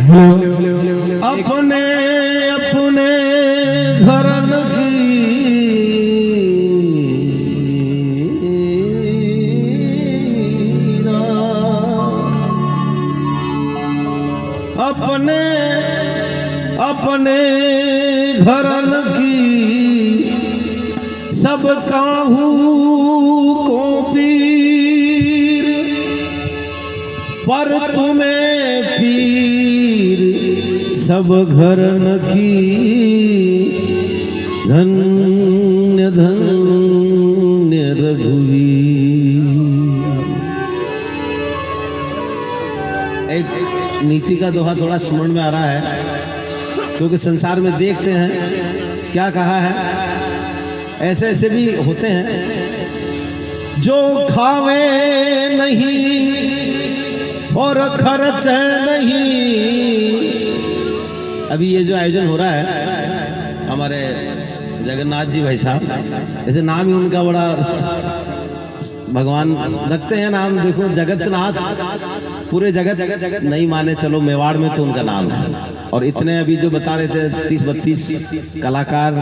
अपने अपने घरन की अपने अपने घरन की सब काहू को पीर पर तुम्हें पीर सब घरन की धन्य धन्य रघुवीर। एक नीति का दोहा थोड़ा स्मरण में आ रहा है, क्योंकि संसार में देखते हैं क्या कहा है, ऐसे ऐसे भी होते हैं जो खावे नहीं और खर्च नहीं। अभी ये जो आयोजन हो रहा है हमारे जगन्नाथ जी भाई साहब, ऐसे नाम ही उनका बड़ा भगवान रखते हैं नाम, देखो जगतनाथ, पूरे जगत नहीं माने चलो मेवाड़ में तो उनका नाम है। और इतने अभी जो बता रहे थे 30-32 कलाकार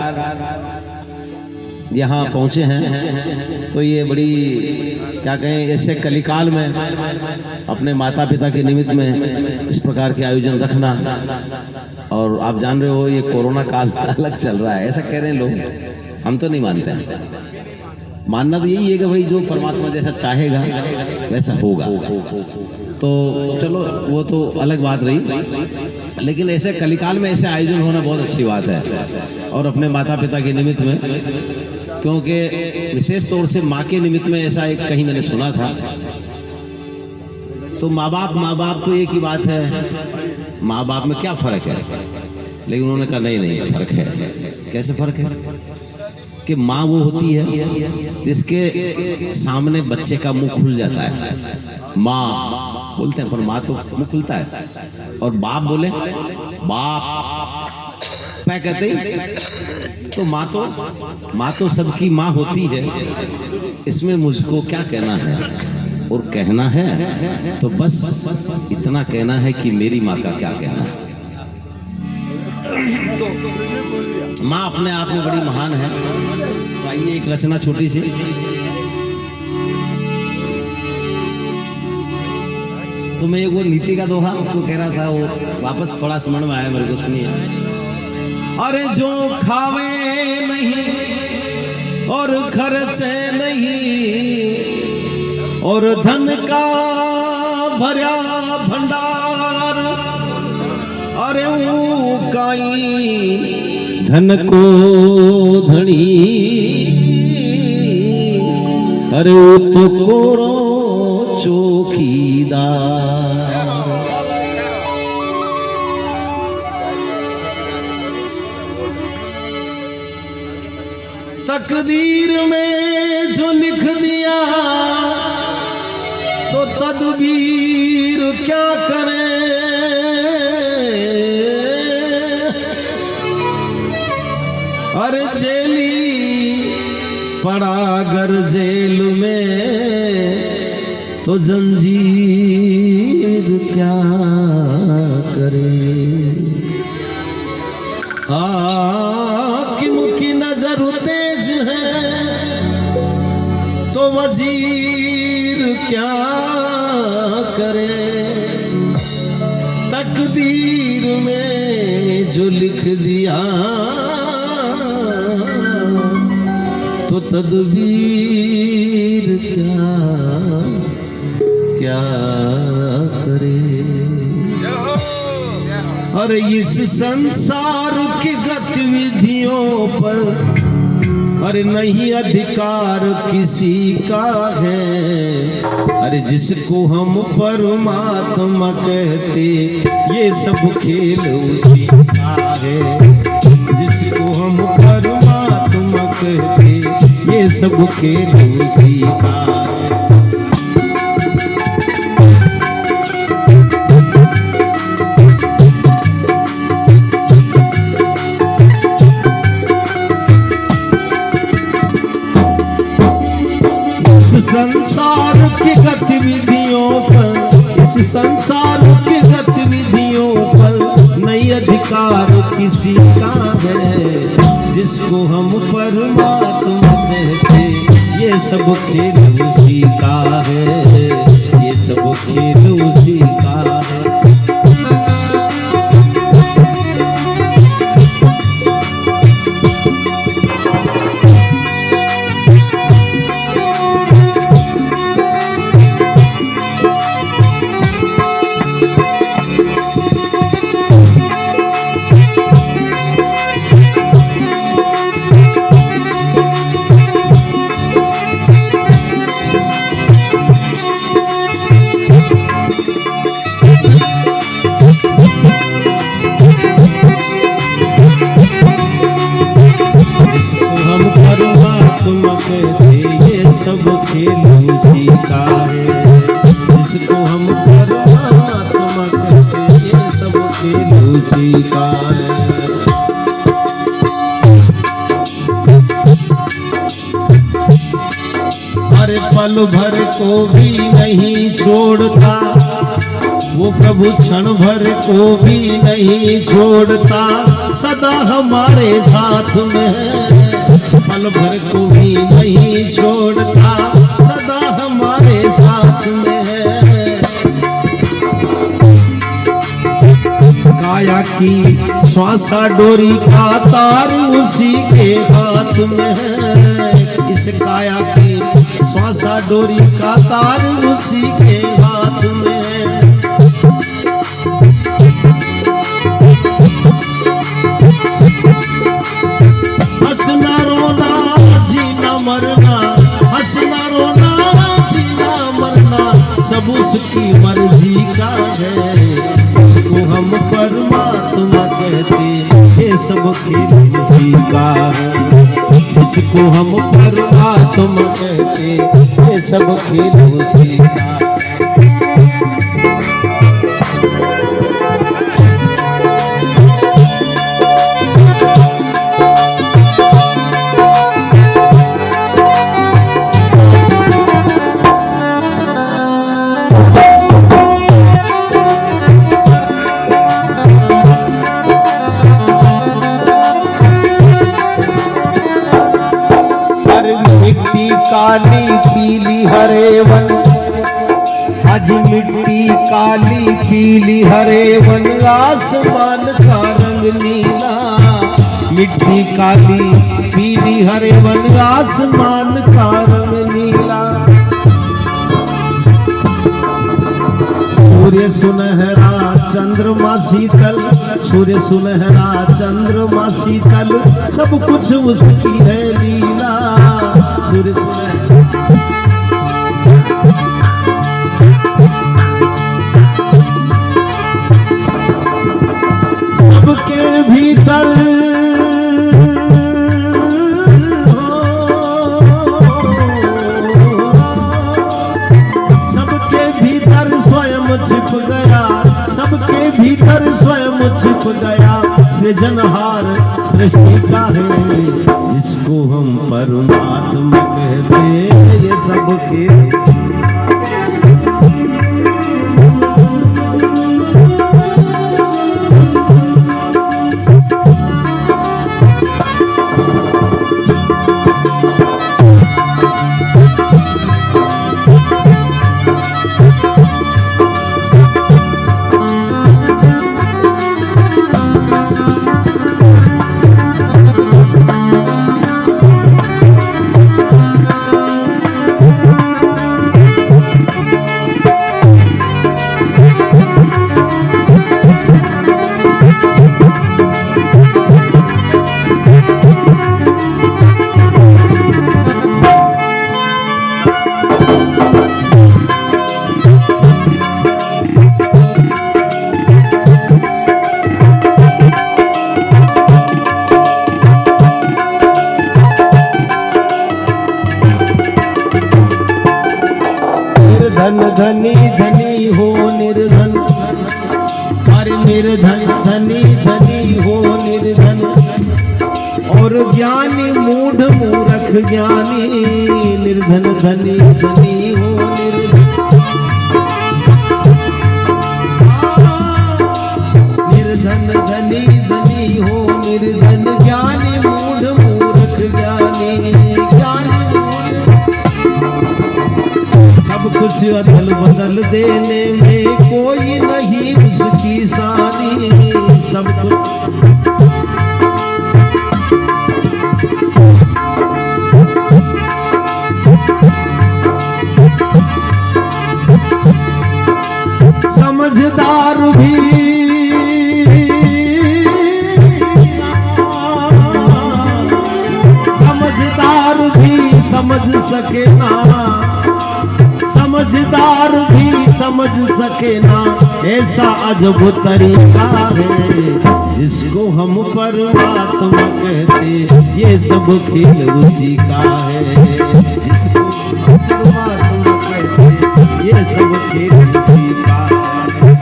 यहाँ पहुँचे हैं, तो ये बड़ी क्या कहें, ऐसे कलिकाल में अपने माता पिता के निमित्त में इस प्रकार के आयोजन रखना। और आप जान रहे हो ये कोरोना काल अलग चल रहा है, ऐसा कह रहे हैं लोग, हम तो नहीं मानते हैं। मानना तो यही है कि भाई जो परमात्मा जैसा चाहेगा वैसा होगा, तो चलो वो तो अलग बात रही। लेकिन ऐसे कलिकाल में ऐसे आयोजन होना बहुत अच्छी बात है। और अपने माता पिता के निमित्त में, क्योंकि विशेष तौर से माँ के निमित्त में ऐसा एक कहीं मैंने सुना था, तो माँ बाप तो एक ही बात है, माँ बाप में क्या फर्क है। लेकिन उन्होंने कहा नहीं फर्क है। कैसे फर्क है कि माँ वो होती है जिसके सामने बच्चे का मुंह खुल जाता है, माँ बोलते हैं, पर माँ तो मुंह खुलता है। और बाप बोले बाप पै कहते ही, तो माँ तो सबकी माँ होती है। इसमें मुझको क्या कहना है, और कहना है तो बस इतना कहना है कि मेरी माँ का क्या कहना है। तो माँ अपने आप में बड़ी महान है। तो आइए एक रचना छोटी सी, तो मैं वो नीति का दोहा उसको कह रहा था, वो वापस थोड़ा स्मरण में आया मेरे को, सुनिए। अरे जो खावे नहीं और खर्चे नहीं और धन का भरा भंडार, अरे वो काई धन को धनी, अरे वो तो कोरो चौकीदार। तकदीर में जो लिख दिया तो तदबीर क्या करे। अरे जेली पड़ा अगर जेल में तो जंजीर क्या करे। हाकिम की नजर तेज है तो वजीर क्या करे। तकदीर में जो लिख दिया तो तदबीर क्या करे। और इस संसार की गतिविधियों पर अरे नहीं अधिकार किसी का है। अरे जिसको हम परमात्मा कहते ये सब खेल उसी का है। जिसको हम परमात्मा कहते ये सब खेल उसी का है। संसार की गतिविधियों पर, इस संसार की गतिविधियों पर उसी का है, जिसको हम परमात्मा कहते, ये सब खेल उसी का है, ये सब खेल उसी का है। सब खेल उसी का है, जिसको हम परमात्मा कहते, ये सब खेल उसी का है। हर पल भर को भी नहीं छोड़ता वो प्रभु, क्षण भर को भी नहीं छोड़ता, सदा हमारे साथ में है। पल भर को भी नहीं छोड़ता, सदा हमारे साथ में है। काया की श्वासा डोरी का तार उसी के हाथ में है, इस काया की श्वासा डोरी का तार उसी के हाथ में है। हंसना रोना जीना मरना, हंसना रोना जीना मरना, सब उसकी मर्जी का है, इसको हम परमात्मा कहते, ये सब खेल उसी का है, इसको हम परमात्मा कहते, ये सब खेल उसी का है। काली पीली हरे वन, आज मिट्टी काली पीली हरे वन, आसमान का रंग नीला, मिट्टी काली पीली हरे वन, आसमान का रंग नीला। सूर्य सुनहरा चंद्रमा शीतल, सूर्य सुनहरा चंद्रमा शीतल, सब कुछ उसकी है लीला। सूर्य सबके भीतर सबके भीतर स्वयं छिप गया, सबके भीतर स्वयं छिप गया, सृजनहार सृष्टि का है, जिसको हम परमात्मा कहते, ये सब खेल धनी धनी हो निर्धन, अरे निर्धन धनी धनी हो निर्धन, और ज्ञानी मूढ़ मूर्ख ज्ञानी, निर्धन धनी धनी हो निर्धन, निर्धन धनी धनी हो कुछ अदल बदल देने में कोई नहीं उसकी सानी, सब कुछ समझदार भी समझ सके ना, समझदार भी समझ सके ना, ऐसा अजब तरीका है जिसको हम परमात्मा कहते, ये सब खेल उसी का है। जिसको हम परमात्मा कहते, ये सब खेल उसी का है।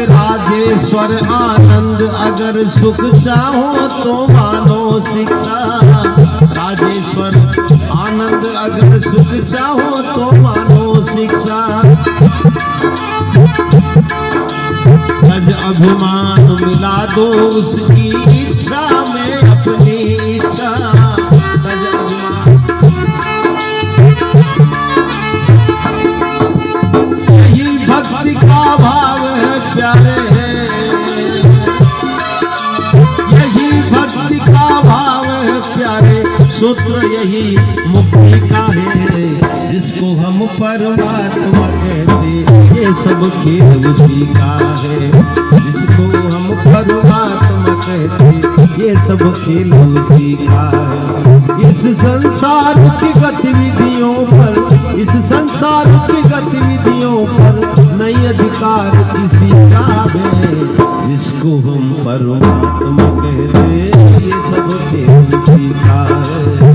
राजेश्वर आनंद अगर सुख चाहो तो मानो शिक्षा, राजेश्वर आनंद अगर सुख चाहो तो मानो शिक्षा। तज अभिमान मिला दो उसकी इच्छा में अपनी इच्छा, तज अभिमान यही भक्ति का भाव है प्यारे, सूत्र यही मुक्ति का है जिसको हम परमात्मा कहते, ये सब खेल उसी का है। जिसको हम परमात्मा कहते, ये सब खेल उसी का है। इस संसार की गतिविधियों पर, इस संसार की गतिविधियों पर नहीं अधिकार किसी का है। जिसको हम परमात्मा कहते, ये सब खेल उसी का है।